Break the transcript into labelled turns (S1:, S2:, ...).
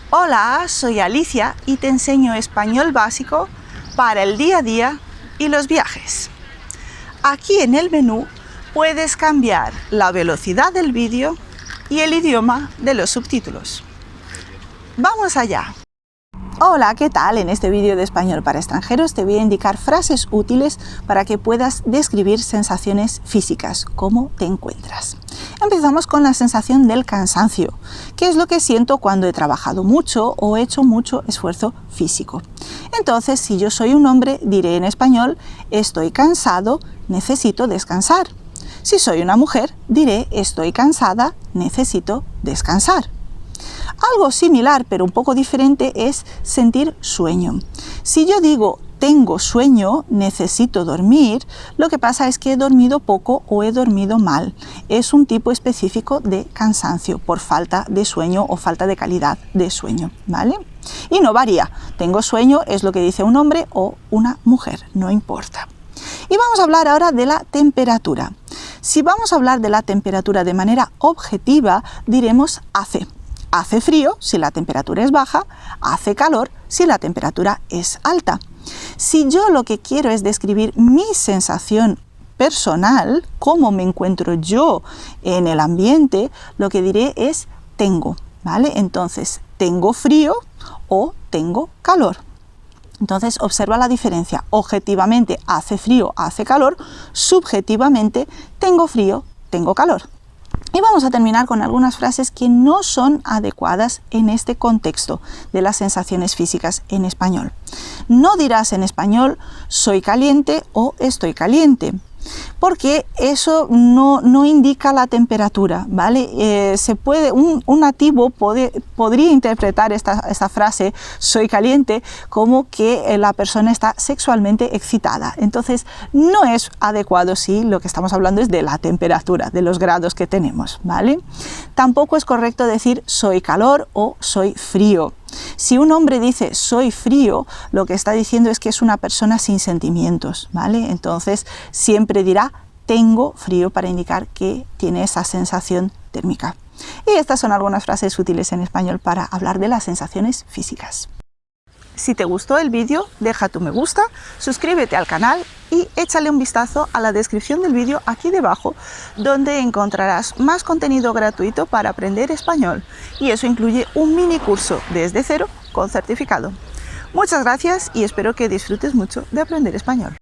S1: Hola, soy Alicia y te enseño español básico para el día a día y los viajes. Aquí en el menú puedes cambiar la velocidad del vídeo y el idioma de los subtítulos. ¡Vamos allá! Hola, ¿qué tal? En este vídeo de español para extranjeros te voy a indicar frases útiles para que puedas describir sensaciones físicas, cómo te encuentras. Empezamos con la sensación del cansancio, que es lo que siento cuando he trabajado mucho o he hecho mucho esfuerzo físico. Entonces, si yo soy un hombre, diré en español, estoy cansado, necesito descansar. Si soy una mujer, diré, estoy cansada, necesito descansar. Algo similar, pero un poco diferente, es sentir sueño. Si yo digo tengo sueño, necesito dormir, lo que pasa es que he dormido poco o he dormido mal. Es un tipo específico de cansancio por falta de sueño o falta de calidad de sueño, ¿vale? Y no varía. Tengo sueño es lo que dice un hombre o una mujer, no importa. Y vamos a hablar ahora de la temperatura. Si vamos a hablar de la temperatura de manera objetiva, diremos hace. Hace frío si la temperatura es baja, hace calor si la temperatura es alta. Si yo lo que quiero es describir mi sensación personal, cómo me encuentro yo en el ambiente, lo que diré es tengo, ¿vale? Entonces, tengo frío o tengo calor. Entonces, observa la diferencia. Objetivamente, hace frío, hace calor. Subjetivamente, tengo frío, tengo calor. Y vamos a terminar con algunas frases que no son adecuadas en este contexto de las sensaciones físicas en español. No dirás en español soy caliente o estoy caliente, porque eso no indica la temperatura, ¿vale? Un nativo podría interpretar esta frase, soy caliente, como que la persona está sexualmente excitada. Entonces, no es adecuado si lo que estamos hablando es de la temperatura, de los grados que tenemos, ¿vale? Tampoco es correcto decir soy calor o soy frío. Si un hombre dice soy frío, lo que está diciendo es que es una persona sin sentimientos, ¿vale? Entonces siempre dirá tengo frío para indicar que tiene esa sensación térmica. Y estas son algunas frases útiles en español para hablar de las sensaciones físicas. Si te gustó el vídeo, deja tu me gusta, suscríbete al canal y échale un vistazo a la descripción del vídeo aquí debajo, donde encontrarás más contenido gratuito para aprender español. Y eso incluye un mini curso desde cero con certificado. Muchas gracias y espero que disfrutes mucho de aprender español.